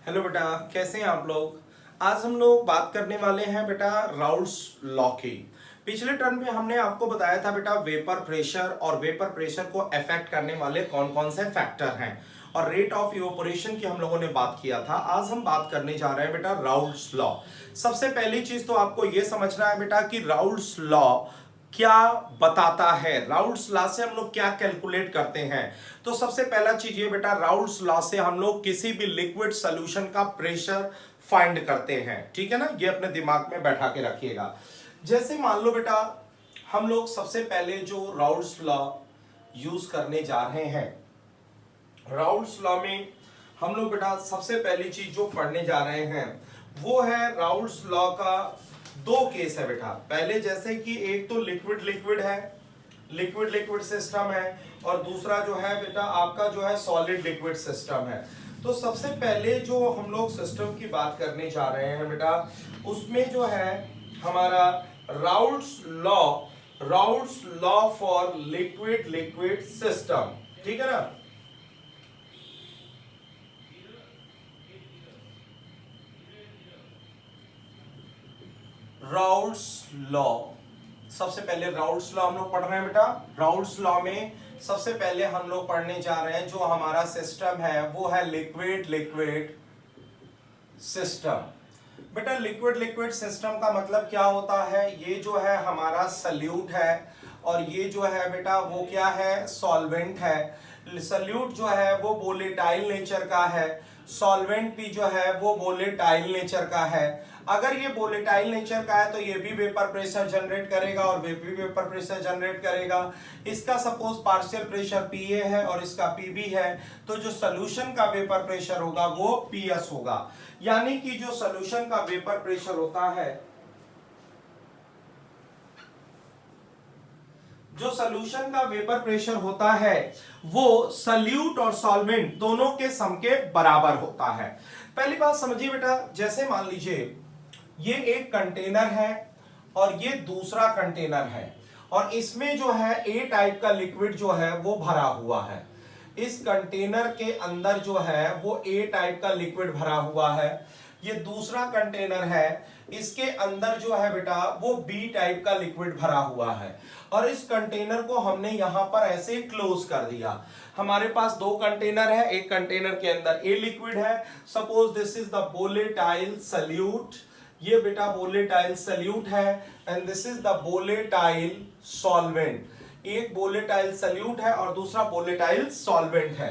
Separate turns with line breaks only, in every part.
Hello बेटा, कैसे हैं आप लोग। आज हम लोग बात करने वाले हैं बेटा राउल्ट्स लॉ की। पिछले टर्म में हमने आपको बताया था बेटा वेपर प्रेशर और वेपर प्रेशर को अफेक्ट करने वाले कौन कौन से फैक्टर हैं और रेट ऑफ इवेपोरेशन की हम लोगों ने बात किया था। आज हम बात करने जा रहे हैं बेटा राउल्ट्स लॉ। सबसे पहली चीज तो आपको यह समझना है बेटा कि राउल्ट्स लॉ क्या बताता है, राउल्ट्स लॉ से हम लोग क्या कैलकुलेट करते हैं। तो सबसे पहला चीज ये बेटा, राउल्ट्स लॉ से हम लोग किसी भी लिक्विड सॉल्यूशन का प्रेशर फाइंड करते हैं। ठीक है ना, ये अपने दिमाग में बैठा के रखिएगा। जैसे मान लो बेटा, हम लोग सबसे पहले जो राउल्ट्स लॉ यूज करने जा रहे हैं, राउल्ट्स लॉ में हम लोग बेटा सबसे पहली चीज जो पढ़ने जा रहे हैं वो है राउल्ट्स लॉ का दो केस है बेटा। पहले जैसे कि एक तो लिक्विड लिक्विड है, लिक्विड लिक्विड सिस्टम है, और दूसरा जो है बेटा आपका जो है सॉलिड लिक्विड सिस्टम है। तो सबसे पहले जो हम लोग सिस्टम की बात करने जा रहे हैं बेटा, उसमें जो है हमारा Raoult's law for liquid liquid system. ठीक है ना। राउल्ट्स लॉ, सबसे पहले राउल्ट्स लॉ हम लोग पढ़ रहे हैं बेटा। राउल्ट्स लॉ में सबसे पहले हम लोग पढ़ने जा रहे हैं जो हमारा सिस्टम है वो है लिक्विड लिक्विड सिस्टम। बेटा लिक्विड लिक्विड सिस्टम का मतलब क्या होता है, ये जो है हमारा सल्यूट है और ये जो है बेटा वो क्या है, सॉल्वेंट है। सल्यूट जो है वो वोलेटाइल नेचर का है, सॉल्वेंट भी जो है वो वोलेटाइल नेचर का है। अगर ये वोलेटाइल नेचर का है तो ये भी वेपर प्रेशर जनरेट करेगा और वे भी वेपर प्रेशर जनरेट करेगा। इसका सपोज पार्शियल प्रेशर PA है और इसका PB है, तो जो सोल्यूशन का वेपर प्रेशर होगा वो PS होगा। यानी कि जो सोल्यूशन का वेपर प्रेशर होता है, जो सोल्यूशन का वेपर प्रेशर होता है वो सल्यूट और सॉल्वेंट दोनों के सम के बराबर होता है। पहली बात समझिए बेटा, जैसे मान लीजिए ये एक कंटेनर है और ये दूसरा कंटेनर है और इसमें जो है A टाइप का लिक्विड जो है वो भरा हुआ है। इस कंटेनर के अंदर जो है वो A टाइप का लिक्विड भरा हुआ है। ये दूसरा कंटेनर है, इसके अंदर जो है बेटा वो B टाइप का लिक्विड भरा हुआ है और इस कंटेनर को हमने यहां पर ऐसे क्लोज कर दिया। हमारे पास दो कंटेनर है, एक कंटेनर के अंदर A लिक्विड है, suppose this is the volatile solute, ये बेटा वोलेटाइल सल्यूट है, and this is the volatile solvent. एक वोलेटाइल सल्यूट है और दूसरा वोलेटाइल सॉल्वेंट है।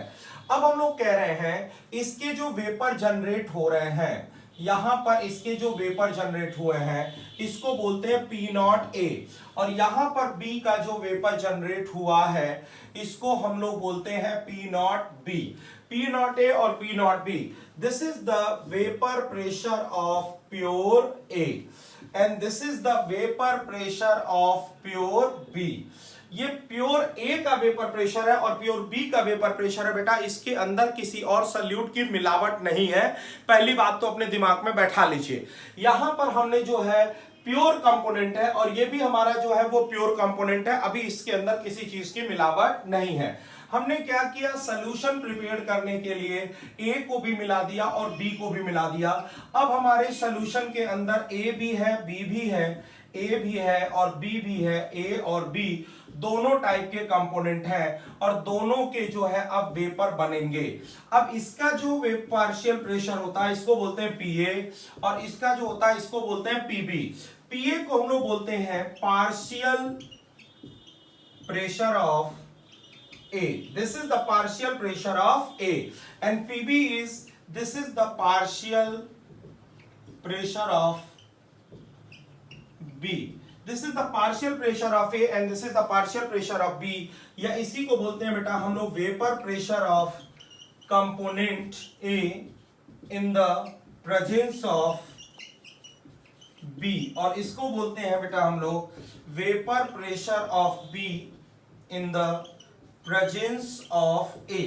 अब हम लोग कह रहे हैं इसके जो वेपर जनरेट हो रहे हैं, यहां पर इसके जो वेपर जनरेट हुए हैं इसको बोलते हैं P0A, और यहां पर B का जो वेपर जनरेट हुआ है इसको हम लोग बोलते हैं P0B। P0A और P0B, this is the vapour pressure of pure A and this is the vapour pressure of pure B। ये प्योर A का वेपर प्रेशर है और प्योर B का वेपर प्रेशर है बेटा। इसके अंदर किसी और सल्यूट की मिलावट नहीं है, पहली बात तो अपने दिमाग में बैठा लीजिए। यहां पर हमने जो है प्योर कंपोनेंट है और ये भी हमारा जो है वो प्योर कंपोनेंट है, अभी इसके अंदर किसी चीज की मिलावट नहीं है। हमने क्या किया, सॉल्यूशन प्रिपेयर करने के लिए A को भी मिला दिया और B को भी मिला दिया। अब हमारे सॉल्यूशन के अंदर A भी है, B भी है, A भी है और B भी है। A और B दोनों टाइप के कंपोनेंट हैं और दोनों के जो है अब वेपर बनेंगे। अब इसका जो पार्शियल प्रेशर होता है इसको बोलते हैं PA और इसका जो होता है इसको बोलते हैं PB। PA को हम लोग बोलते हैं partial pressure of A, this is the partial pressure of A, and PB is, this is the partial pressure of B, this is the partial pressure of A and this is the partial pressure of B। या इसी को बोलते हैं बेटा हम लोग vapour pressure of component A in the presence of B, और इसको बोलते हैं बेटा हम लोग vapour pressure of B in the presence of A।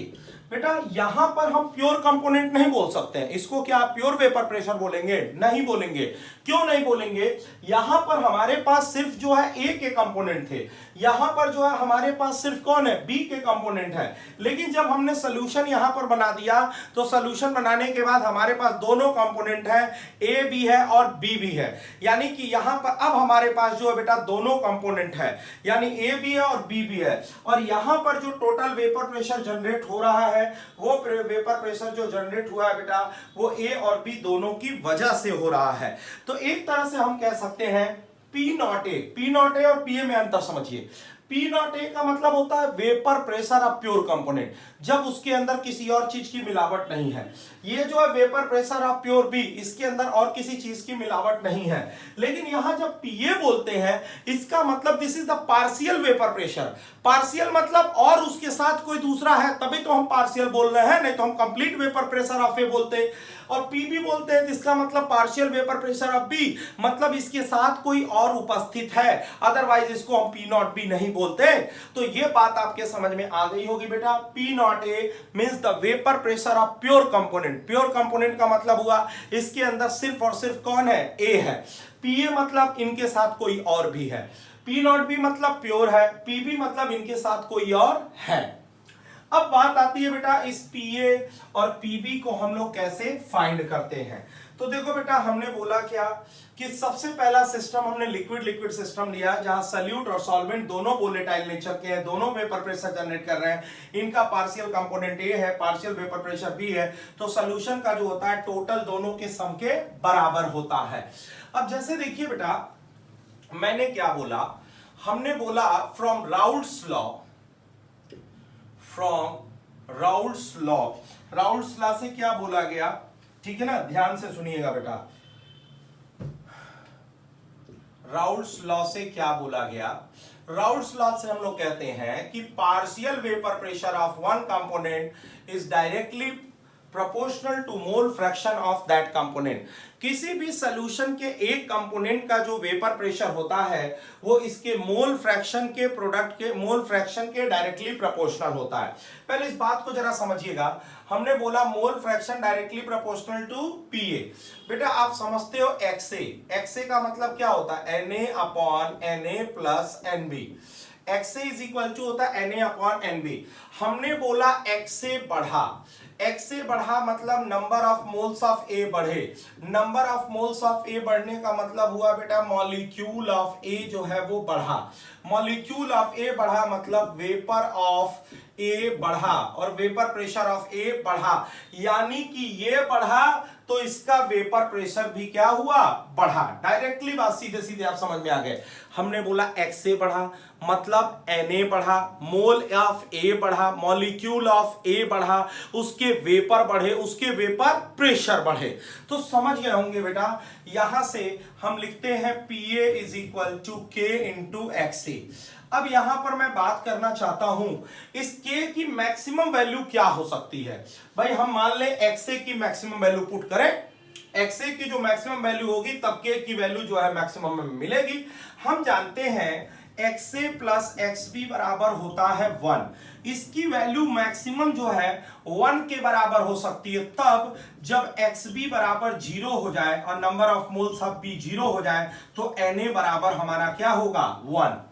बेटा यहां पर हम प्योर कंपोनेंट नहीं बोल सकते हैं, इसको क्या आप प्योर वेपर प्रेशर बोलेंगे? नहीं बोलेंगे। क्यों नहीं बोलेंगे? यहां पर हमारे पास सिर्फ जो है ए के कंपोनेंट थे, यहां पर जो है हमारे पास सिर्फ कौन है? बी के कंपोनेंट है। लेकिन जब हमने सोल्यूशन यहां पर बना दिया तो सोल्यूशन बनाने के बाद हमारे पास दोनों कंपोनेंट है, ए भी है और बी भी है, यानी कि यहां पर अब हमारे पास जो है बेटा दोनों कंपोनेंट है, यानी ए भी है और बी भी है। और यहां पर जो टोटल वेपर प्रेशर जनरेट हो रहा है वो वेपर प्रेशर जो जनरेट हुआ है बेटा वो ए और बी दोनों की वजह से हो रहा है। तो एक तरह से हम कह सकते हैं पी नॉट ए और पी ए में अंतर समझिए। पी नॉट ए का मतलब होता है vapour pressure of pure component, जब उसके अंदर किसी और चीज की मिलावट नहीं है। ये जो है vapour pressure of pure B, इसके अंदर और किसी चीज की मिलावट नहीं है। लेकिन यहां जब पीए बोलते हैं इसका मतलब this is the partial vapour pressure. Partial मतलब और उसके साथ कोई दूसरा है तभी तो हम पार्शियल बोल रहे हैं, नहीं तो हम complete vapour pressure of A बोलते। और पीबी बोलते हैं इसका मतलब partial vapour pressure of B, मतलब इसके साथ कोई और उपस्थित है, अदरवाइज इसको हम पी नॉट बी नहीं बोलते। तो ये बात आपके समझ में आ गई होगी बेटा। P not a means the vapour pressure of pure component. Pure component का मतलब हुआ इसके अंदर सिर्फ और सिर्फ कौन है? ए है। पीए मतलब इनके साथ कोई और भी है। पी नॉट बी मतलब प्योर है, पीबी मतलब इनके साथ कोई और है। अब बात आती है बेटा इस पीए और पीबी को हम लोग कैसे फाइंड करते हैं। तो देखो बेटा हमने बोला क्या कि सबसे पहला सिस्टम हमने लिक्विड लिक्विड सिस्टम लिया जहां सॉल्यूट और सॉल्वेंट दोनों वोलेटाइल नेचर के हैं, दोनों वेपर प्रेशर जनरेट कर रहे हैं, इनका पार्शियल कंपोनेंट ए है, पार्शियल वेपर प्रेशर बी है। तो सॉल्यूशन का जो होता है टोटल दोनों के सम के बराबर होता है। अब जैसे देखिए बेटा मैंने क्या बोला, हमने बोला फ्रॉम राउल्ट्स लॉ से क्या बोला गया, ठीक है ना, ध्यान से सुनिएगा बेटा। राउल्ट्स लॉ से क्या बोला गया? राउल्ट्स लॉ से हम लोग कहते हैं कि partial vapour pressure of one component is directly proportional to mole fraction of that component. किसी भी सॉल्यूशन के एक कंपोनेंट का जो वेपर प्रेशर होता है वो इसके मोल फ्रैक्शन के प्रोडक्ट के मोल फ्रैक्शन के डायरेक्टली प्रोपोर्शनल होता है। पहले इस बात को जरा समझिएगा। हमने बोला mole fraction directly proportional to PA. बेटा आप समझते हो एक्सए का मतलब क्या होता है? Na upon Na plus Nb। XA is equal to होता है Na अपॉन Nb। हमने बोला एक्सए बढ़ा मतलब नंबर ऑफ मोल्स ऑफ ए बढ़े। नंबर ऑफ मोल्स ऑफ ए बढ़ने का मतलब हुआ बेटा मॉलिक्यूल ऑफ ए जो है वो बढ़ा। मॉलिक्यूल ऑफ ए बढ़ा मतलब वेपर ऑफ ए बढ़ा और वेपर प्रेशर ऑफ ए बढ़ा, यानी कि ये बढ़ा तो इसका वेपर प्रेशर भी क्या हुआ? बढ़ा। डायरेक्टली बात सीधे सीधे आप समझ में आ गए। हमने बोला एक्सए बढ़ा मतलब Na बढ़ा, मोल ऑफ ए बढ़ा, मॉलिक्यूल ऑफ ए बढ़ा, उसके वेपर बढ़े, उसके वेपर प्रेशर बढ़े। तो समझ गए होंगे बेटा। यहां से हम लिखते हैं Pa is equal to K into XA. अब यहां पर मैं बात करना चाहता हूं इस K की मैक्सिमम वैल्यू क्या हो सकती है। भाई हम मान लें एक्सए की मैक्सिमम वैल्यू पुट करें, एक्सए की जो मैक्सिमम वैल्यू होगी तब K की वैल्यू जो है मैक्सिमम में मिलेगी। हम जानते हैं एक्सए प्लस एक्सबी बराबर होता है 1। इसकी वैल्यू मैक्सिमम जो है 1 के बराबर हो सकती है तब जब एक्सबी बराबर 0 हो जाए और number of moles of B 0 हो जाए तो Na बराबर हमारा क्या होगा? 1।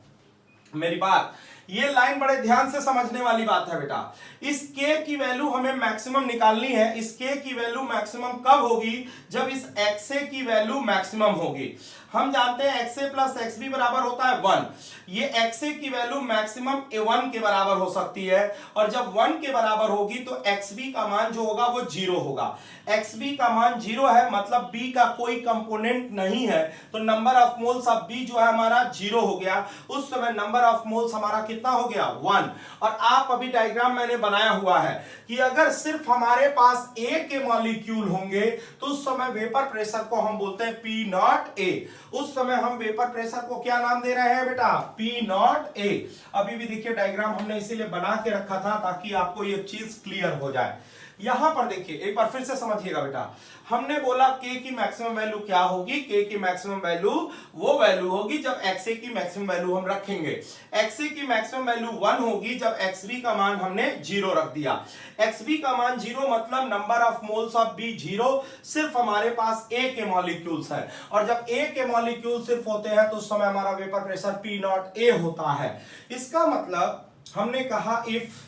मेरी बात ये लाइन बड़े ध्यान से समझने वाली बात है बेटा। इस K की वैल्यू हमें मैक्सिमम निकालनी है। इस K की वैल्यू मैक्सिमम कब होगी? जब इस XA की वैल्यू मैक्सिमम होगी। हम जानते हैं XA प्लस XB बराबर होता है 1। ये XA की वैल्यू मैक्सिमम 1 के बराबर हो सकती है और जब 1 के बराबर होगी तो XB का मान जो होगा वो 0 होगा। XB का मान 0 है मतलब B का कोई कंपोनेंट नहीं है तो number of moles of B जो है हमारा 0 हो गया। उस समय नंबर ऑफ मोल्स हमारा कितना हो गया? 1। और आप अभी डायग्राम मैंने बनाया हुआ है कि अगर सिर्फ हमारे पास A के मॉलिक्यूल होंगे तो उस समय वेपर प्रेशर को हम बोलते हैं P नॉट A। उस समय हम वेपर प्रेशर को क्या नाम दे रहे हैं बेटा? P naught A। अभी भी देखिए डायग्राम हमने इसीलिए बना के रखा था ताकि आपको ये चीज क्लियर हो जाए। यहां पर देखिए एक बार फिर से समझिएगा बेटा। हमने बोला K की मैक्सिमम वैल्यू क्या होगी? K की मैक्सिमम वैल्यू वो वैल्यू होगी जब XA की मैक्सिमम वैल्यू हम रखेंगे। XA की मैक्सिमम वैल्यू 1 होगी जब xb का मान हमने 0 रख दिया। xb का मान 0 मतलब number of moles of B 0, सिर्फ हमारे पास A के मॉलिक्यूल्स है, और जब A के मॉलिक्यूल सिर्फ होते हैं तो उस समय हमारा vapour pressure P naught A होता है। इसका मतलब हमने कहा if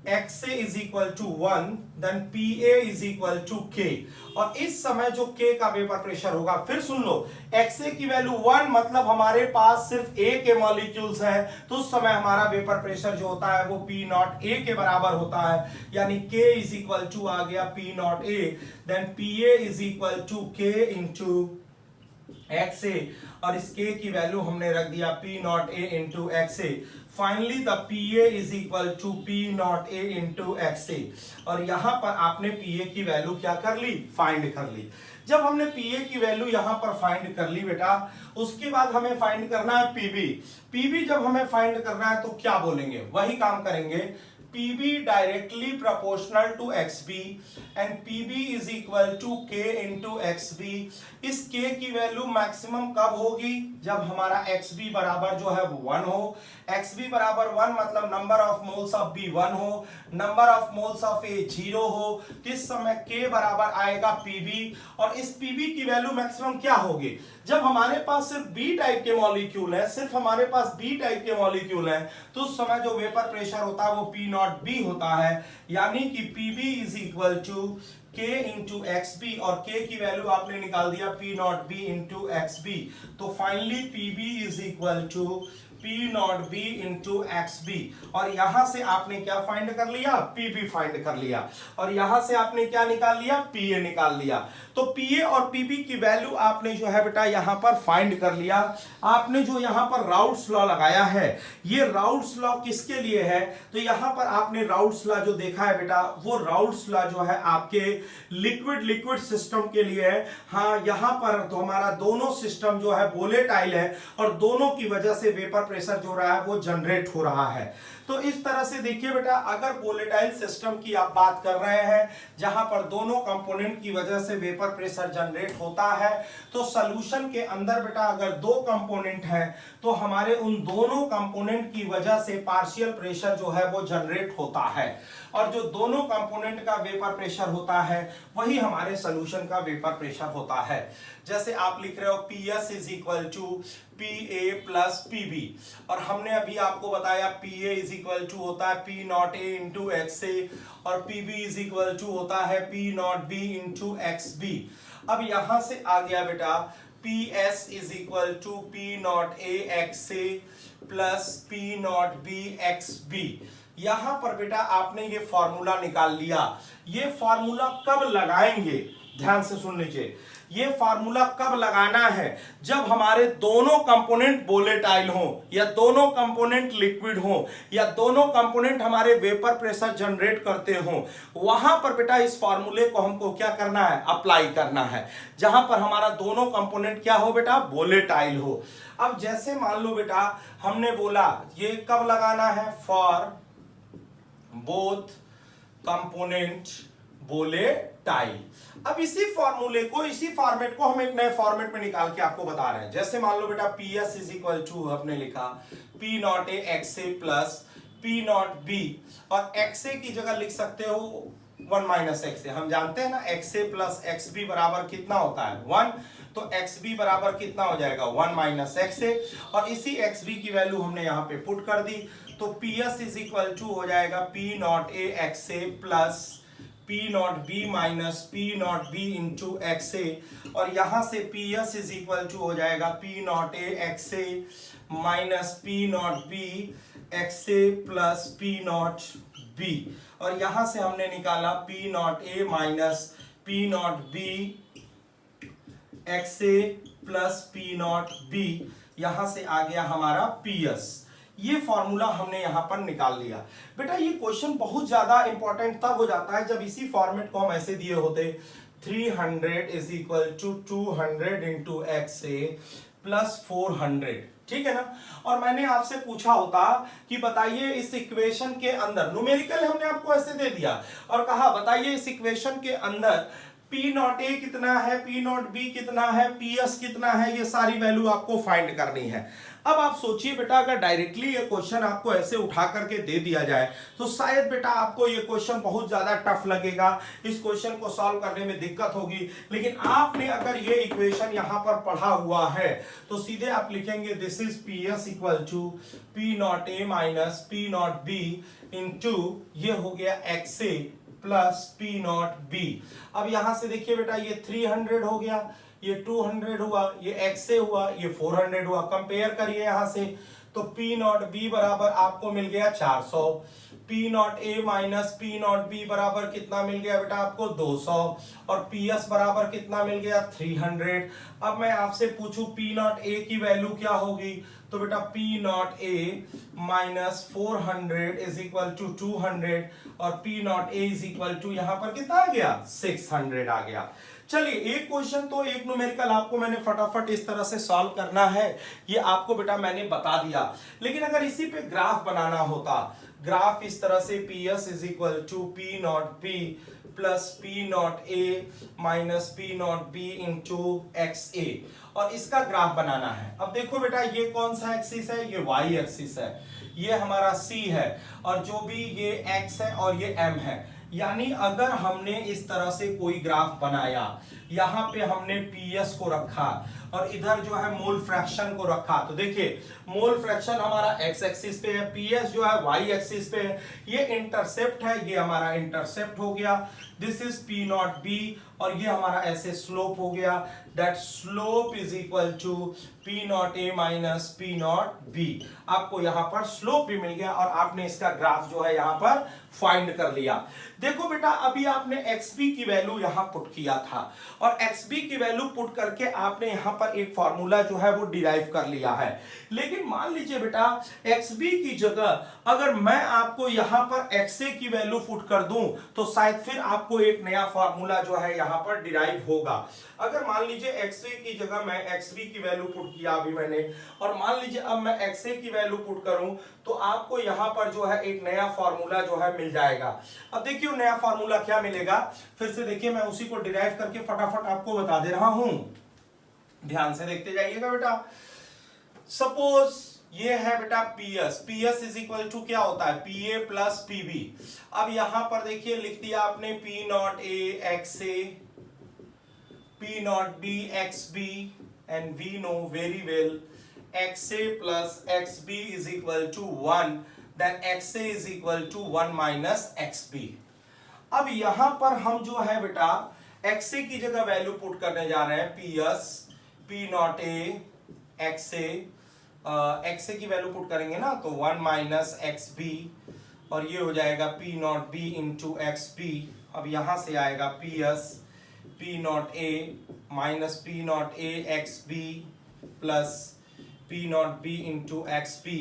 XA is equal to 1 then PA is equal to K, और इस समय जो K का वेपर प्रेशर होगा, फिर सुन लो, XA की वैल्यू 1 मतलब हमारे पास सिर्फ A के मॉलिक्यूल्स है, तो उस समय हमारा वेपर प्रेशर जो होता है वो P नॉट A के बराबर होता है, यानी K is equal to आ गया P naught A, then PA is equal to K into XA, और इस K की वैल्यू हमने रख दिया P naught A into XA। Finally the PA is equal to P naught A into XA, और यहां पर आपने PA की वैल्यू क्या कर ली, फाइंड कर ली। जब हमने PA की वैल्यू यहां पर फाइंड कर ली बेटा, उसके बाद हमें फाइंड करना है PB जब हमें फाइंड करना है तो क्या बोलेंगे, वही काम करेंगे, PB directly proportional to XB and PB is equal to K into XB। इस K की वैल्यू मैक्सिमम कब होगी, जब हमारा XB बराबर जो है वो 1 हो। XB बराबर 1 मतलब number of moles of B 1 हो, number of moles of A 0 हो, किस समय K बराबर आएगा PB, और इस PB की वैल्यू मैक्सिमम क्या होगी, जब हमारे पास सिर्फ B टाइप के मॉलिक्यूल है, सिर्फ हमारे पास B टाइप के मॉलिक्यूल है, तो उस समय जो वेपर प्रेशर होता है वो P नॉट B होता है, यानी कि PB is equal to K into XB, और K की वैल्यू आपने निकाल दिया P naught B into XB, तो finally PB is equal to P naught B into XB, और यहां से आपने क्या फाइंड कर लिया, PB फाइंड कर लिया, और यहां से आपने क्या निकाल लिया, PA निकाल लिया। तो PA और PB की वैल्यू आपने जो है बेटा यहां पर फाइंड कर लिया। आपने जो यहां पर राउट्स लॉ लगाया है, ये राउट्स लॉ किसके लिए है, तो यहां पर आपने राउट्स लॉ जो देखा है बेटा, वो राउट्स लॉ जो है आपके लिक्विड सिस्टम के लिए है। हाँ, यहां पर तो हमारा दोनों सिस्टम जो है वोलेटाइल है, और दोनों की वजह से वेपर प्रेशर जो रहा है वो जनरेट हो रहा है। तो इस तरह से देखिए बेटा, अगर वोलेटाइल सिस्टम की आप बात कर रहे हैं जहां पर दोनों कंपोनेंट की वजह से वेपर प्रेशर जनरेट होता है, तो सॉल्यूशन के अंदर बेटा अगर दो कंपोनेंट हैं तो हमारे उन दोनों कंपोनेंट की वजह से पार्शियल प्रेशर जो है वो जनरेट होता है, और जो दोनों कंपोनेंट का वेपर प्रेशर होता है वही हमारे सॉल्यूशन का वेपर प्रेशर होता है। जैसे आप लिख रहे हो PS is equal to PA plus PB, और हमने अभी आपको बताया PA इज इक्वल टू होता है P naught A into XA, और PB इज इक्वल टू होता है P naught B into XB। अब यहां से आ गया बेटा PS is equal to P naught A XA plus P naught B XB। यहां पर बेटा आपने ये फॉर्मूला निकाल लिया। ये फॉर्मूला कब लगाएंगे, ध्यान से सुन लीजिए, ये फार्मूला कब लगाना है, जब हमारे दोनों कंपोनेंट वोलेटाइल हो, या दोनों कंपोनेंट लिक्विड हो, या दोनों कंपोनेंट हमारे वेपर प्रेशर जनरेट करते हो, वहां पर बेटा इस फार्मूले को हमको क्या करना है, अप्लाई करना है, जहां पर हमारा दोनों कंपोनेंट क्या हो बेटा, वोलेटाइल हो। अब जैसे मान लो बेटा हमने बोला ये कब लगाना है, फॉर बोथ कंपोनेंट वोलेटाइल। अब इसी फॉर्मूले को, इसी फॉर्मेट को हम एक नए फॉर्मेट में निकाल के आपको बता रहे हैं। जैसे मान लो बेटा PS इज इक्वल टू हमने लिखा P naught A XA plus P naught B, और XA की जगह लिख सकते हो 1 माइनस XA। हम जानते हैं ना XA प्लस XB बराबर कितना होता है, 1, तो XB बराबर कितना हो जाएगा, 1 माइनस XA, और इसी XB की वैल्यू हमने यहाँ पे पुट कर दी, तो PS इज इक्वल टू हो जाएगा P naught A XA plus P naught B minus P naught B into XA, और यहां से PS इज इक्वल टू हो जाएगा P naught A XA minus P naught B XA plus P naught B, और यहां से हमने निकाला P naught A minus P naught B XA plus P naught B, यहां से आ गया हमारा PS। ये फॉर्मूला हमने यहां पर निकाल लिया। बेटा ये क्वेश्चन बहुत ज्यादा इंपॉर्टेंट तब हो जाता है जब इसी फॉर्मेट को हम ऐसे दिए होते, 300 is equal to 200 into XA plus 400, ठीक है ना। और मैंने आपसे पूछा होता कि बताइए इस इक्वेशन के अंदर, न्यूमेरिकल हमने आपको ऐसे दे दिया और कहा बताइए इस इक्वेशन के अंदर पी नॉट ए कितना है, पी नॉट बी कितना है, पी एस कितना है, ये सारी वैल्यू आपको फाइंड करनी है। अब आप सोचिए बेटा, अगर डायरेक्टली ये क्वेश्चन आपको ऐसे उठा करके दे दिया जाए तो शायद बेटा आपको ये क्वेश्चन बहुत ज्यादा टफ लगेगा, इस क्वेश्चन को सॉल्व करने में दिक्कत होगी। लेकिन आपने अगर ये इक्वेशन यहां पर पढ़ा हुआ है तो सीधे आप लिखेंगे this is P S equal to P not A minus P not B into ये हो गया X A plus P not B. अब यहां से देखिए बेटा, ये 300 हो गया, ये 200 हुआ, ये एक्स ए हुआ, ये 400 हुआ। कंपेयर करिए यहां से, तो पी नॉट बी बराबर आपको मिल गया 400, P not A minus P not be बराबर कितना मिल गया बेटा आपको 200, और पी एस बराबर कितना मिल गया 300। अब मैं आपसे पूछूं पी नॉट ए की वैल्यू क्या होगी, तो बेटा P not A minus 400 is equal to 200, और P not A is equal to यहां पर कितना आ गया 600 आ गया। चलिए, एक क्वेश्चन तो एक न्यूमेरिकल आपको मैंने फटाफट इस तरह से सॉल्व करना है, ये आपको बेटा मैंने बता दिया। लेकिन अगर इसी पे ग्राफ बनाना होता, ग्राफ इस तरह से P S is equal to P not B plus P not A minus P not B into X A, और इसका ग्राफ बनाना है। अब देखो बेटा, ये कौन सा एक्सिस है, ये वाई एक्सिस है, ये हमारा सी है, और जो भी ये एक्स है और ये एम है। यानी अगर हमने इस तरह से कोई ग्राफ बनाया, यहां पे हमने पीएस को रखा और इधर जो है मोल फ्रैक्शन को रखा, तो देखिए मोल फ्रैक्शन हमारा एक्स एक्सिस पे है, पीएस जो है वाई एक्सिस पे है, ये इंटरसेप्ट है, ये हमारा इंटरसेप्ट हो गया, this is P not B, और ये हमारा ऐसे स्लोप हो गया, that slope is equal to P not A minus P not B. आपको यहां पर स्लोप भी मिल गया और आपने इसका ग्राफ जो है यहां पर फाइंड कर लिया। देखो बेटा, अभी आपने xb की वैल्यू यहां पुट किया था, और xb की वैल्यू पुट करके आपने यहां पर एक फॉर्मूला जो है वो डिराइव कर लिया है। लेकिन मान लीजिए बेटा, xb की जगह अगर मैं आपको यहां पर xa की वैल्यू पुट कर दूं तो शायद फिर आपको एक नया फॉर्मूला जो है यहां पर डिराइव होगा। अगर मान लीजिए xa की जगह मैं xb की वैल्यू पुट किया अभी मैंने, और मान लीजिए अब मैं xa की वैल्यू पुट करूं तो आपको यहां पर जो है एक नया फॉर्मूला जो है मिल जाएगा। अब देखिए नया फॉर्मूला क्या मिलेगा, फिर से देखिए मैं उसी को डिराइव करके फटाफट आपको बता दे रहा हूं, ध्यान से देखते जाइएगा बेटा। सपोज ये है बेटा पीएस इज इक्वल टू क्या होता है, पीए प्लस पीबी। अब यहां पर देखिए लिख दिया आपने P not A X A, P not B X B, and we know very well XA plus XB is equal to 1, then XA is equal to 1 minus XB। अब यहां पर हम जो है बेटा XA की जगह वैल्यू पुट करने जा रहे हैं PS, P not a XA, XA की वैल्यू पुट करेंगे ना तो 1 माइनस XB, और ये हो जाएगा P naught B into XB। अब यहां से आएगा PS P naught A minus P naught A XB plus P naught B into X P,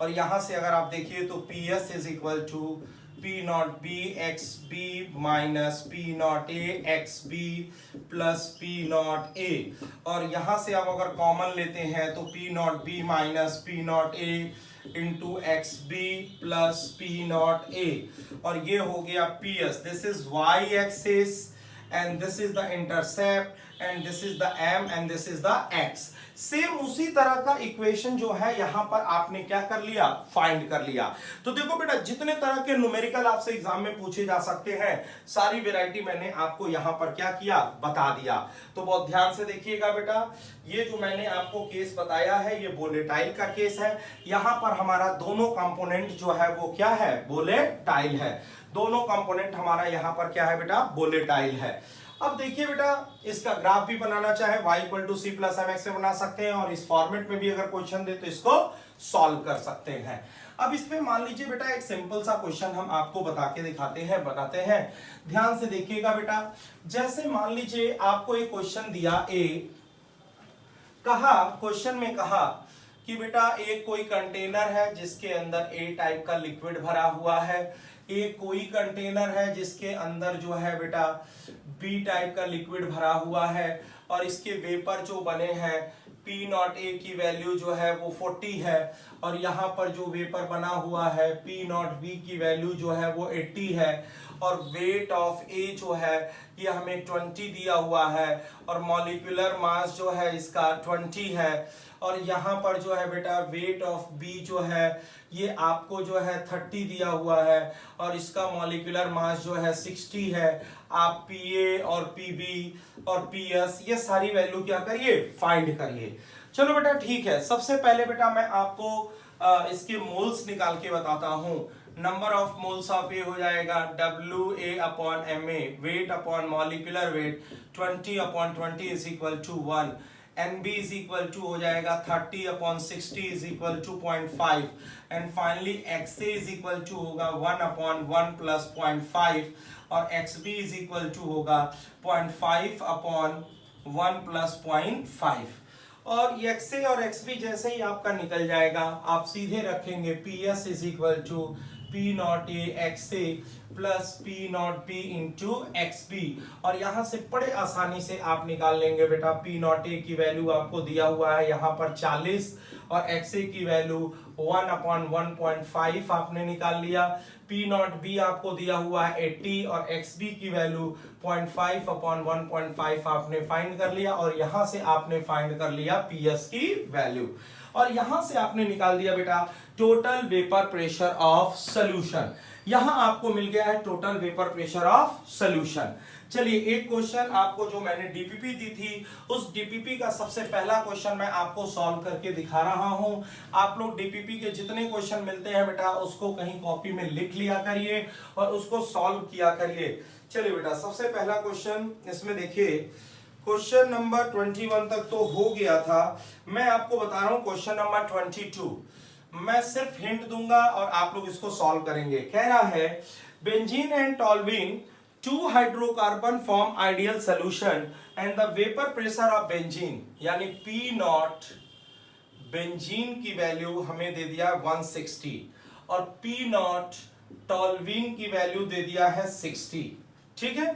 और यहां से अगर आप देखिए तो P S is equal to P not B X B minus P not A X B plus P not A, और यहां से आप अगर कॉमन लेते हैं तो P not B minus P not A into X B plus P not A, और ये हो गया P S. This is y axis and this is the intercept and this is the m and this is the x। Same उसी तरह का equation जो है यहां पर आपने क्या कर लिया, फाइंड कर लिया। तो देखो बेटा, जितने तरह के न्यूमेरिकल आपसे एग्जाम में पूछे जा सकते हैं सारी वैरायटी मैंने आपको यहां पर क्या किया, बता दिया। तो बहुत ध्यान से देखिएगा बेटा, ये जो मैंने आपको केस बताया है ये वोलेटाइल का केस है। यहां पर हमारा दोनों कंपोनेंट जो है वो क्या है, वोलेटाइल है। दोनों कंपोनेंट हमारा यहां पर क्या है बेटा, वोलेटाइल है। अब देखिए बेटा, इसका ग्राफ भी बनाना चाहे y equal to c plus m x से बना सकते हैं, और इस फॉर्मेट में भी अगर क्वेश्चन दे तो इसको सॉल्व कर सकते हैं। अब इसमें मान लीजिए बेटा एक सिंपल सा क्वेश्चन हम आपको बता के दिखाते हैं, बताते हैं, ध्यान से देखिएगा बेटा। जैसे मान लीजिए आपको एक क्वेश्चन दिया ए, कहा क्वेश्चन में कहा कि बेटा एक कोई कंटेनर है जिसके अंदर ए टाइप का लिक्विड भरा हुआ है, एक कोई कंटेनर है जिसके अंदर जो है बेटा बी टाइप का लिक्विड भरा हुआ है, और इसके वेपर जो बने हैं P नॉट ए की वैल्यू जो है वो 40 है, और यहाँ पर जो वेपर बना हुआ है P नॉट बी की वैल्यू जो है वो 80 है, और वेट ऑफ ए जो है ये हमें 20 दिया हुआ है और मॉलिक्यूलर मास जो है इसका 20 है और यहाँ पर जो है बेटा वेट ऑफ बी जो है ये आपको जो है 30 दिया हुआ है और इसका मॉलिक्यूलर मास जो है 60 है। आप पीए और पीबी और पीएस ये सारी वैल्यू क्या करिए फाइंड करिए। चलो बेटा ठीक है, सबसे पहले बेटा मैं आपको इसके मोल्स निकाल के बताता हूं। Number of moles of A हो जाएगा WA upon MA, weight upon molecular weight 20 upon 20 is equal to 1। NB is equal to हो जाएगा 30 upon 60 is equal to 0.5 and finally XA is equal to होगा 1 upon 1 plus 0.5 और XB is equal to होगा 0.5 upon 1 plus 0.5 और XA और XB जैसे ही आपका निकल जाएगा आप सीधे रखेंगे PS is equal to P naught A XA plus P naught B into XB और यहां से बड़े आसानी से आप निकाल लेंगे बेटा P नॉट A की वैल्यू आपको दिया हुआ है यहाँ पर 40 और XA की वैल्यू 1 अपॉन 1.5 आपने निकाल लिया। P नॉट B आपको दिया हुआ है 80 और XB की वैल्यू 0.5 अपॉन 1.5 आपने फाइंड कर लिया और यहां से आपने फाइंड कर लिया PS की वैल्यू और यहां से आपने निकाल दिया बेटा total vapour pressure of solution. यहां आपको मिल गया है total vapour pressure of solution. चलिए एक क्वेश्चन आपको जो मैंने डीपीपी दी थी उस डीपीपी का सबसे पहला क्वेश्चन मैं आपको सॉल्व करके दिखा रहा हूं। आप लोग डीपीपी के जितने क्वेश्चन मिलते हैं बेटा उसको कहीं कॉपी में लिख लिया करिए और उसको सॉल्व किया करिए। चलिए बेटा सबसे पहला क्वेश्चन इसमें देखिए, क्वेश्चन नंबर 21 तक तो हो गया था, मैं आपको बता रहा हूं क्वेश्चन नंबर 22। मैं सिर्फ हिंट दूंगा और आप लोग इसको सॉल्व करेंगे। कह रहा है benzene and toluene 2 hydrocarbon form ideal solution and the vapour pressure of benzene यानी P नॉट बेंजीन की वैल्यू हमें दे दिया 160 और P नॉट टॉल्यूइन की वैल्यू दे दिया है 60। ठीक है,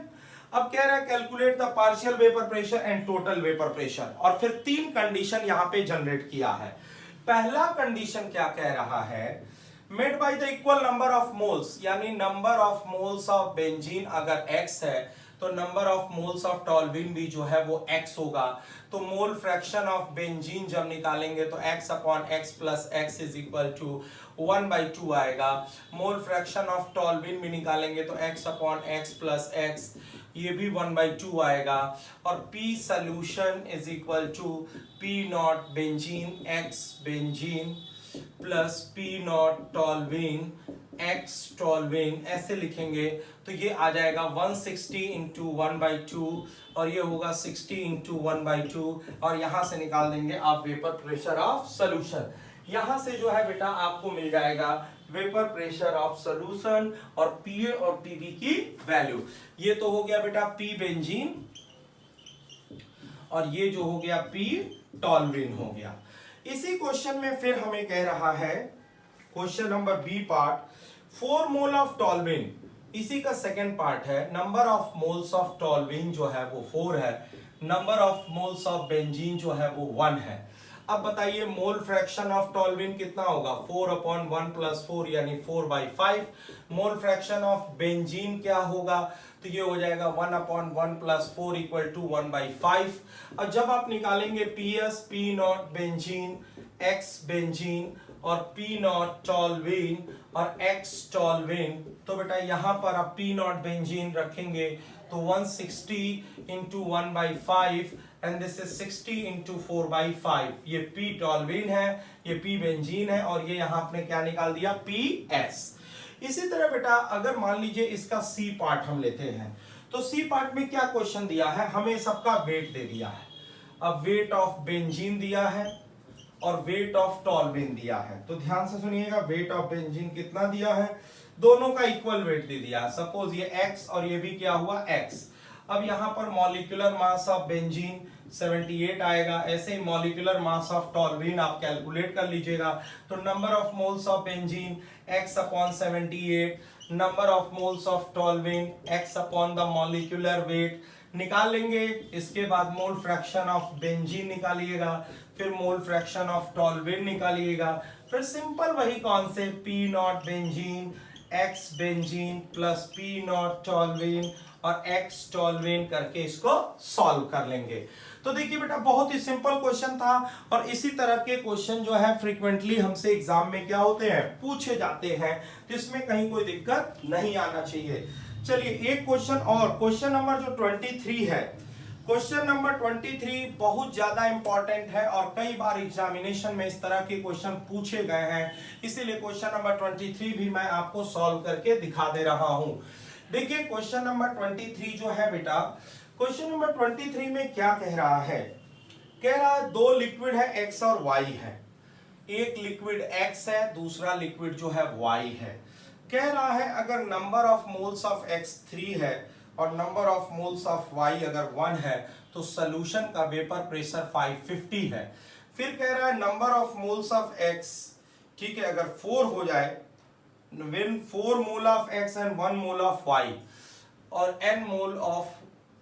अब कह रहा है calculate the partial vapour pressure and total vapour pressure और फिर 3 कंडीशन यहां पे जनरेट किया है। पहला कंडीशन क्या कह रहा है, made by the equal number of moles यानी number of moles of benzene अगर x है तो number of moles of toluene भी जो है वो x होगा। तो मोल फ्रैक्शन ऑफ बेंजीन जब निकालेंगे तो x upon x plus x is equal to 1/2 आएगा। मोल फ्रैक्शन ऑफ टॉल्यूइन भी निकालेंगे तो x upon x plus x ये भी 1/2 आएगा और P solution is equal to P not benzene x benzene plus P naught toluene x toluene ऐसे लिखेंगे तो ये आ जाएगा 160 इंटू 1/2 और ये होगा 60 इंटू 1/2 और यहां से निकाल देंगे आप वेपर प्रेशर ऑफ सॉल्यूशन। यहां से जो है बेटा आपको मिल जाएगा वेपर प्रेशर ऑफ सॉल्यूशन और पीए और पीबी की वैल्यू। ये तो हो गया बेटा पी बेंजीन और ये जो हो गया पी टॉल्यूइन हो गया। इसी क्वेश्चन में फिर हमें कह रहा है question number B part 4 mole of toluene, इसी का सेकंड पार्ट है। Number of moles of toluene जो है वो 4 है, number of moles of benzene जो है वो 1 है। अब बताइए मोल फ्रैक्शन ऑफ टॉल्यूइन कितना होगा 4 अपॉन 1 प्लस 4 यानी 4/5। मोल फ्रैक्शन ऑफ बेंजीन क्या होगा तो ये हो जाएगा 1 अपॉन 1 प्लस 4 इक्वल टू 1/5। अब जब आप निकालेंगे PS P not benzene X benzene और P नॉट टॉल्यूइन और X टॉल्यूइन तो बेटा यहां पर आप P नॉट बेंजीन रखेंगे तो 160 into 1/5 and this is 60 into 4/5। ये P टॉल्यूइन है, ये P बेंजीन है और ये यहां आपने क्या निकाल दिया PS। इसी तरह बेटा अगर मान लीजिए इसका C पार्ट हम लेते हैं तो C पार्ट में क्या क्वेश्चन दिया है, हमें सबका वेट दे दिया है। अब वेट ऑफ बेंजीन दिया है और वेट ऑफ टॉल्यूइन दिया है तो ध्यान से सुनिएगा वेट ऑफ बेंजीन कितना दिया है, दोनों का इक्वल वेट दे दिया। सपोज ये x और ये भी क्या हुआ x। अब यहां पर मॉलिक्यूलर मास ऑफ बेंजीन 78 आएगा, ऐसे ही मॉलिक्यूलर मास ऑफ टॉल्यूइन आप कैलकुलेट कर लीजिएगा तो number of moles of benzene x upon 78, number of moles of toluene x upon the molecular weight निकाल लेंगे। इसके बाद मोल फ्रैक्शन ऑफ बेंजीन निकालिएगा, फिर मोल फ्रैक्शन ऑफ टॉल्यूइन निकालिएगा, फिर सिंपल वही concept P not benzene X benzene plus P not toluene और एक्स टॉल्वेन करके इसको सॉल्व कर लेंगे। तो देखिए बेटा बहुत ही सिंपल क्वेश्चन था और इसी तरह के क्वेश्चन जो है फ्रीक्वेंटली हमसे एग्जाम में क्या होते हैं, पूछे जाते हैं, तो इसमें कहीं कोई दिक्कत नहीं आना चाहिए। चलिए एक क्वेश्चन और, क्वेश्चन नंबर जो 23 है, क्वेश्चन नंबर 23 बहुत ज्यादा इंपॉर्टेंट है और कई बार एग्जामिनेशन में इस तरह के क्वेश्चन पूछे गए हैं, इसीलिए क्वेश्चन नंबर 23 भी मैं आपको सॉल्व करके दिखा दे रहा हूं। देखिए क्वेश्चन नंबर 23 जो है बेटा, क्वेश्चन नंबर 23 में क्या कह रहा है, कह रहा है दो लिक्विड है एक्स और वाई है, एक लिक्विड एक्स है दूसरा लिक्विड जो है वाई है। कह रहा है अगर number of moles of X 3 है और number of moles of Y अगर 1 है तो सॉल्यूशन का वेपर प्रेशर 550 है। फिर कह रहा है number of moles of X, ठीक है, अगर 4 हो जाए, when 4 mole of X and 1 mole of Y और n मोल ऑफ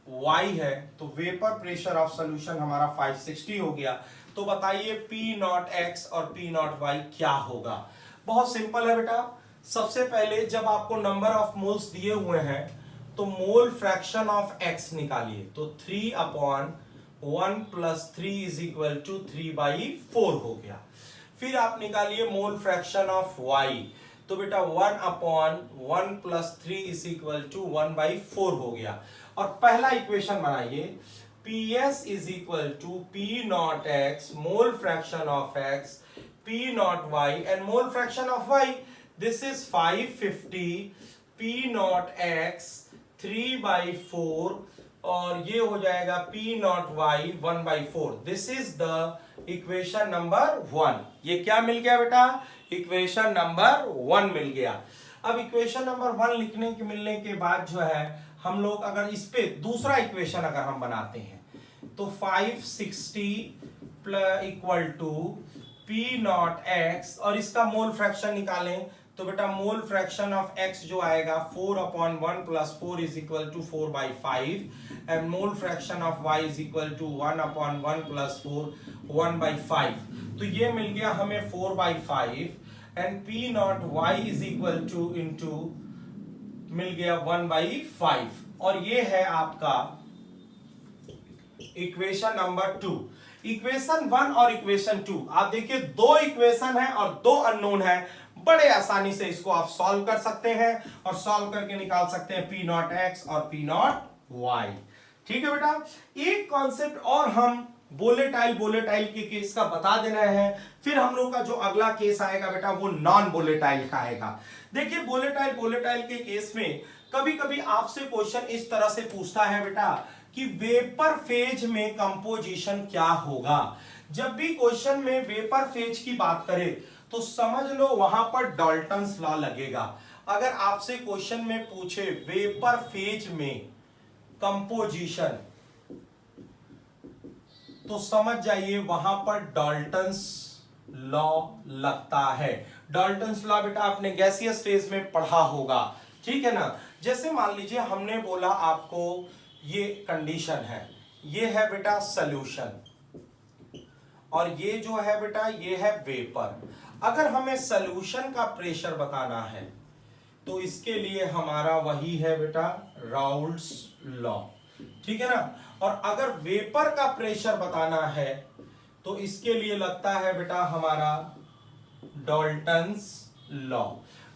y है तो वेपर प्रेशर ऑफ सॉल्यूशन हमारा 560 हो गया। तो बताइए P नॉट x और P नॉट y क्या होगा। बहुत सिंपल है बेटा, सबसे पहले जब आपको नंबर ऑफ मोल्स दिए हुए हैं तो मोल फ्रैक्शन ऑफ x निकालिए, तो 3/1 प्लस 3 इज इक्वल टू 3/4 हो गया। फिर आप निकालिए मोल फ्रैक्शन ऑफ y, तो बेटा 1/1 प्लस 3 इज इक्वल टू 1/4 हो गया। और पहला इक्वेशन बनाइए, PS is equal to P naught x mole fraction of x P not y and mole fraction of y, this is 550 P naught x 3/4 और ये हो जाएगा P not y 1/4। This is the equation number 1। ये क्या मिल गया बेटा, equation number 1 मिल गया। अब इक्वेशन नंबर 1 लिखने के मिलने के बाद जो है हम लोग अगर इस पे दूसरा इक्वेशन अगर हम बनाते हैं तो 560 equal to P naught x और इसका मोल फ्रैक्शन निकालें तो बेटा मोल फ्रैक्शन ऑफ x जो आएगा 4/1 plus 4 is equal to 4/5 and mole fraction of y is equal to 1/1 plus 4 1/5। तो ये मिल गया हमें 4/5 and P not y is equal to into मिल गया 1/5 और ये है आपका इक्वेशन नंबर 2। इक्वेशन 1 और इक्वेशन 2 आप देखिए दो इक्वेशन है और दो अननोन है, बड़े आसानी से इसको आप सॉल्व कर सकते हैं और सॉल्व करके निकाल सकते हैं P नॉट x और P नॉट y। ठीक है बेटा, एक कॉन्सेप्ट और हम वोलेटाइल के केस का बता देना है, फिर हम लोग का जो अगला केस आएगा बेटा वो नॉन वोलेटाइल का आएगा। देखिए वोलेटाइल के केस में कभी कभी आपसे क्वेश्चन इस तरह से पूछता है बेटा कि वेपर फेज में कंपोजिशन क्या होगा। जब भी क्वेश्चन में वेपर फेज की बात करें तो समझ लो वहां पर डाल्टन्स लॉ लगेगा। अगर आपसे क्वेश्चन में पूछे वेपर फेज में कंपोजिशन तो समझ जाइए वहां पर डाल्टन्स लॉ लगता है। डाल्टन्स लॉ बेटा आपने गैसियस फेज में पढ़ा होगा, ठीक है ना। जैसे मान लीजिए हमने बोला आपको ये कंडीशन है, ये है बेटा सॉल्यूशन और ये जो है बेटा ये है वेपर। अगर हमें सॉल्यूशन का प्रेशर बताना है तो इसके लिए हमारा वही है बेटा राउल्ट्स लॉ, ठीक है ना। और अगर वेपर का प्रेशर बताना है तो इसके लिए लगता है बेटा हमारा डाल्टन्स लॉ।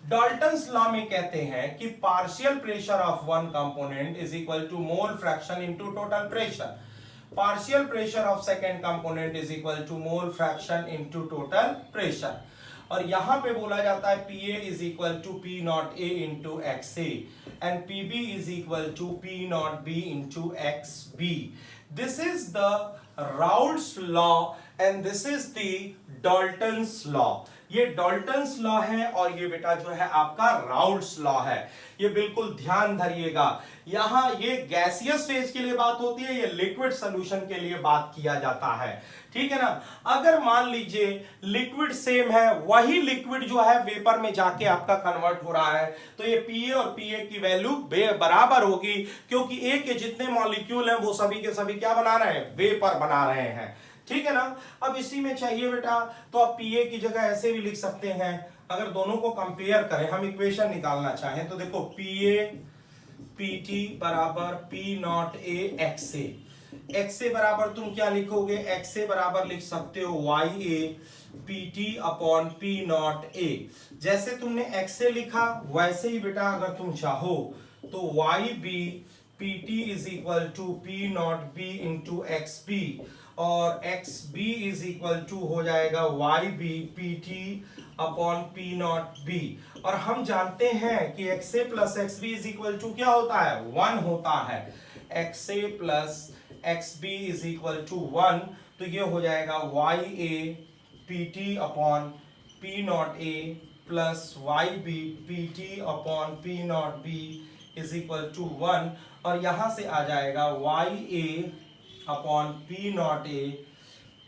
डाल्टन्स लॉ में कहते हैं कि partial pressure of one component is equal to mole fraction into total pressure, partial pressure of second component is equal to mole fraction into total pressure. और यहां पे बोला जाता है Pa is equal to P naught A into XA and PB is equal to P naught B into XB। This is the Raoult's law and this is the Dalton's law. ये Dalton's law है और ये बेटा जो है आपका Raoult's law है। ये बिल्कुल ध्यान धरिएगा, यहां ये गैसियस फेज के लिए बात होती है, ये लिक्विड सॉल्यूशन के लिए बात किया जाता है, ठीक है ना। अगर मान लीजिए लिक्विड सेम है, वही लिक्विड जो है वेपर में जाके आपका कन्वर्ट हो रहा है तो ये Pa और Pa की वैल्यू बराबर होगी, क्योंकि A के जितने मॉलिक्यूल हैं वो सभी के सभी क्या बना रहे हैं, वेपर बना रहे हैं, ठीक है ना। अब इसी में चाहिए बेटा तो आप Pa की जगह ऐसे भी लिख सकते हैं अगर दोनों को कंपेयर करें, हम इक्वेशन निकालना चाहें तो देखो पी ए पी टी बराबर P not A X A. X A बराबर तुम क्या लिखोगे, एक्स ए बराबर लिख सकते हो Y A P T upon P not A. जैसे तुमने एक्स ए लिखा वैसे ही बेटा अगर तुम चाहो तो Y B P T is equal to P not B into X B, और X B is equal to हो जाएगा Y B P T upon P not B. और हम जानते हैं कि X A plus X B is equal to क्या होता है, 1 होता है। X A plus X B is equal to 1, तो ये हो जाएगा Y A P T upon P not A plus Y B P T upon P not B is equal to 1, और यहां से आ जाएगा Y A upon P not A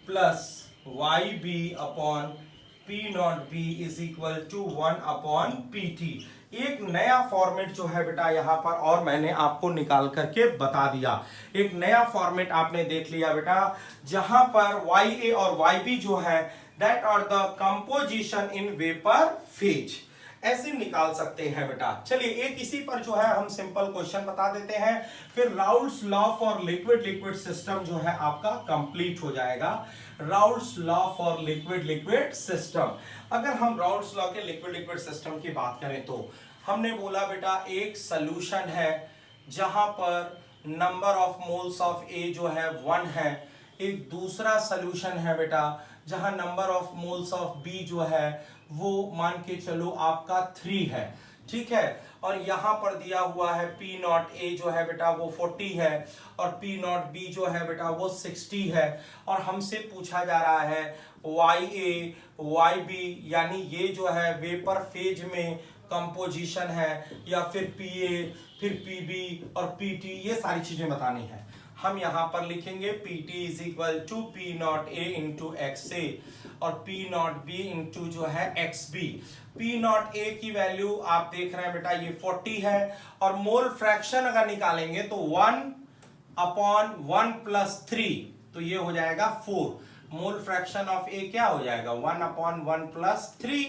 plus Y B upon P not B is equal to 1 upon P T. एक नया format जो है बेटा यहाँ पर और मैंने आपको निकाल करके बता दिया। एक नया फॉर्मेट आपने देख लिया बेटा, जहां पर वाई ए और वाई बी जो है that are the composition in vapour phase, ऐसे निकाल सकते हैं बेटा। चलिए एक इसी पर जो है हम सिंपल क्वेश्चन बता देते हैं, फिर Raoult's law for liquid system जो है आपका कंप्लीट हो जाएगा। Raoult's law for liquid system, अगर हम राउल्स लॉ के लिक्विड सिस्टम की बात करें तो हमने बोला बेटा एक सोल्यूशन है जहां पर नंबर ऑफ मोल्स ऑफ ए जो है 1 है, एक दूसरा सोल्यूशन है बेटा जहां number of moles of B जो है वो मान के चलो आपका 3 है, ठीक है। और यहां पर दिया हुआ है पी नॉट ए जो है बेटा वो 40 है, और पी नॉट बी जो है बेटा वो 60 है, और हमसे पूछा जा रहा है वाई ए वाई बी, यानी ये जो है वेपर फेज में कंपोजिशन है, या फिर पी ए फिर पी बी और पी टी, ये सारी चीजें बतानी है। हम यहां पर लिखेंगे P T is equal to P not A into X A और पी नॉट बी इंटू जो है X B. P not A की वैल्यू आप देख रहे हैं बेटा ये 40 है, और मोल फ्रैक्शन अगर निकालेंगे तो 1 अपॉन 1 प्लस 3, तो ये हो जाएगा 4। मोल फ्रैक्शन ऑफ ए क्या हो जाएगा 1 अपॉन 1 प्लस 3,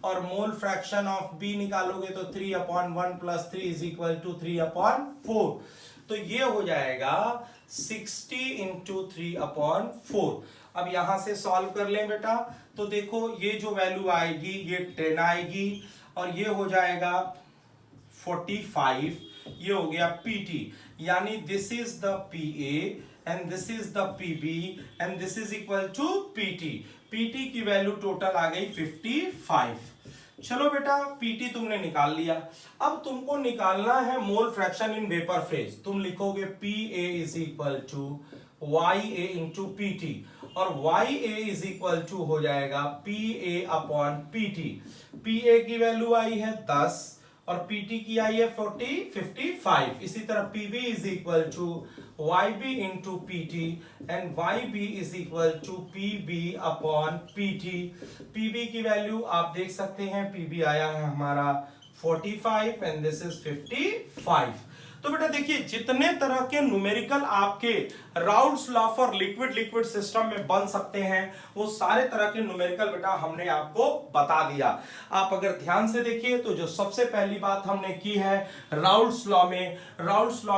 और मोल फ्रैक्शन ऑफ बी निकालोगे तो 3 upon 1 plus 3 is equal to 3 upon 4, तो ये हो जाएगा 60 इंटू 3 अपॉन 4। अब यहां से सॉल्व कर लें बेटा, तो देखो ये जो वैल्यू आएगी ये 10 आएगी, और ये हो जाएगा 45, ये हो गया पीटी, यानी this is the P A and this is the P B and this is equal to PT. PT की वैल्यू टोटल आ गई 55। चलो बेटा पीटी तुमने निकाल लिया, अब तुमको निकालना है mole fraction in vapour phase. तुम लिखोगे P A is equal to Y A into P T, और Y A is equal to हो जाएगा P A upon P T. P A की वैल्यू आई है 10 और पीटी की आई है 55। इसी तरह PB is equal to Y B into P T and Y B is equal to P B upon P T. PB की वैल्यू आप देख सकते हैं, पीबी आया है हमारा 45 एंड दिस इज 55। तो बेटा देखिए जितने तरह के न्यूमेरिकल आपके Raoult's law for liquid system में बन सकते हैं वो सारे तरह के न्यूमेरिकल बेटा हमने आपको बता दिया। आप अगर ध्यान से देखिए तो जो सबसे पहली बात हमने की है राउल्स लॉ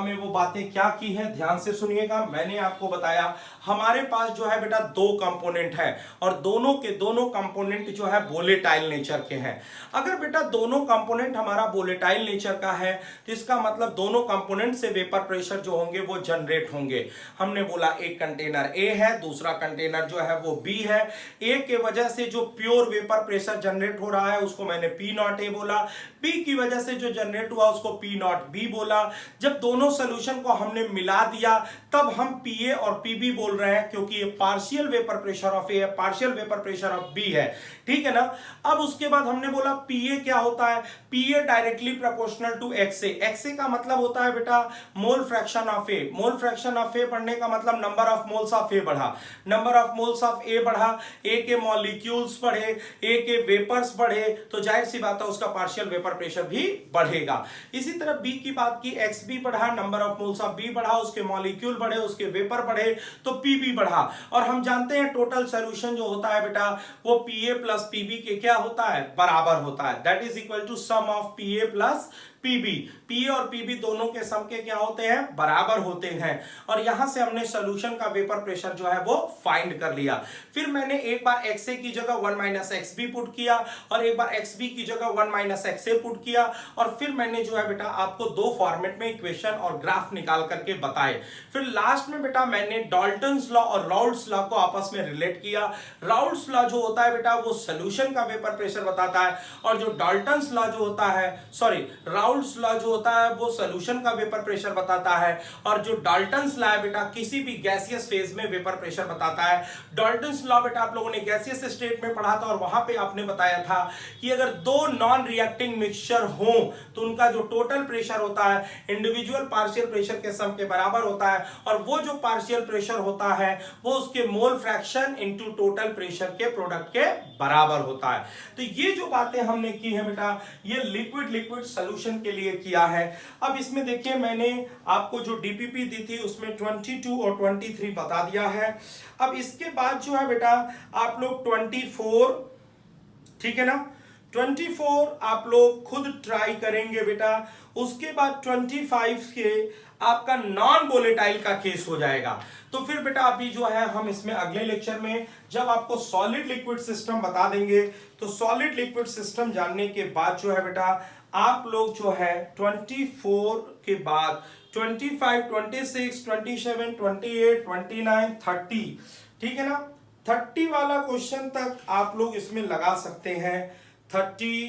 में वो बातें क्या की है, ध्यान से सुनिएगा। मैंने आपको बताया हमारे पास जो है बेटा 2 कंपोनेंट है, और दोनों के दोनों कंपोनेंट जो है वोलेटाइल नेचर के हैं। अगर बेटा दोनों कंपोनेंट हमारा वोलेटाइल नेचर का है तो इसका मतलब दोनों कंपोनेंट से वेपर प्रेशर जो होंगे वो जनरेट होंगे। हमने बोला एक कंटेनर ए है, दूसरा कंटेनर जो है वो बी है। ए के वजह से जो प्योर वेपर प्रेशर जनरेट हो रहा है उसको मैंने पी नॉट ए बोला, बी की वजह से जो जनरेट हुआ उसको पी नॉट बी बोला। जब दोनों सोल्यूशन को हमने मिला दिया तब हम पी ए और पी बी बोल रहे हैं, क्योंकि ये partial vapour pressure of A है, partial vapour pressure of B है, ठीक है ना। अब उसके बाद हमने बोला पी ए क्या होता है, P A directly proportional to X A. X A का मतलब होता है बेटा mole fraction of A. Mole fraction of A पढ़ने का मतलब number of moles of A बढ़ा, number of moles of A बढ़ा, ए के मॉलिक्यूल्स बढ़े, ए के वेपर्स बढ़े, तो जाहिर सी बात है उसका पार्शियल वेपर वेपर प्रेशर भी बढ़ेगा। इसी तरह बी की बात की, एक्स बी बढ़ा, number of moles of B बढ़ा, उसके मॉलिक्यूल बढ़े, उसके वेपर बढ़े, तो पीबी बढ़ा। और हम जानते हैं टोटल सोल्यूशन जो होता है बेटा वो पीए प्लस पीबी के क्या होता है, बराबर होता है। That is equal to sum of PA plus PB. PA और पीबी दोनों के सम के क्या होते हैं, बराबर होते हैं। और यहां से हमने सॉल्यूशन का वेपर प्रेशर जो है वो फाइंड कर लिया। फिर मैंने एक बार XA की जगह 1 माइनस XB पुट किया और एक बार XB की जगह 1 माइनस XA पुट किया, और फिर मैंने जो है बेटा आपको दो फॉर्मेट में इक्वेशन और ग्राफ निकाल करके बताए। फिर लास्ट में बेटा मैंने डाल्टन्स लॉ और राउल्ट्स लॉ को आपस में रिलेट किया। राउल्ट्स लॉ जो होता है बेटा वो सॉल्यूशन का वेपर प्रेशर बताता है, और जो डाल्टन्स लॉ जो होता है, सॉरी राउल्ट्स लॉ जो होता है वो सॉल्यूशन का वेपर प्रेशर बताता है, और जो डाल्टन्स लॉ है बेटा किसी भी गैसियस फेज में वेपर प्रेशर बताता है। डाल्टन्स लॉ बेटा आप लोगों ने गैसियस स्टेट में पढ़ा था, और वहां पे आपने बताया था कि अगर दो नॉन रिएक्टिंग मिक्सचर हो तो उनका जो टोटल प्रेशर होता है इंडिविजुअल पार्शियल प्रेशर के सम के बराबर होता है, और वो जो पार्शियल प्रेशर होता है वो उसके मोल फ्रैक्शन इनटू टोटल प्रेशर के प्रोडक्ट के बराबर होता है। तो ये जो बातें हमने की है बेटा ये लिक्विड लिक्विड सॉल्यूशन के लिए किया है। अब इसमें देखिए मैंने आपको जो डीपीपी दी थी उसमें 22 और 23 बता दिया है। अब इसके बाद जो है बेटा आप लोग 24, ठीक है ना, 24 आप लोग खुद ट्राई करेंगे बेटा। उसके बाद 25 के आपका नॉन वोलेटाइल का केस हो जाएगा। तो फिर बेटा अभी जो है हम इसमें अगले लेक्चर में जब आपको सॉलिड लिक्विड सिस्टम बता देंगे, तो सॉलिड लिक्विड सिस्टम जानने के बाद जो है बेटा आप लोग जो है 24 के बाद 25, 26, 27, 28, 29, 30, ठीक है ना, 30 वाला क्वेश्चन तक आप लोग इसमें लगा सकते हैं। 30,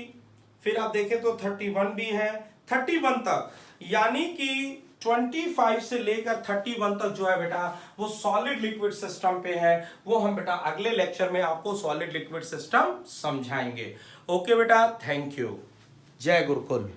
फिर आप देखें तो 31 भी है, 31 तक, यानी कि 25 से लेकर 31 तक जो है बेटा वो सॉलिड लिक्विड सिस्टम पे है। वो हम बेटा अगले लेक्चर में आपको सॉलिड लिक्विड सिस्टम समझाएंगे। ओके बेटा, थैंक यू। जय गुरुकुल।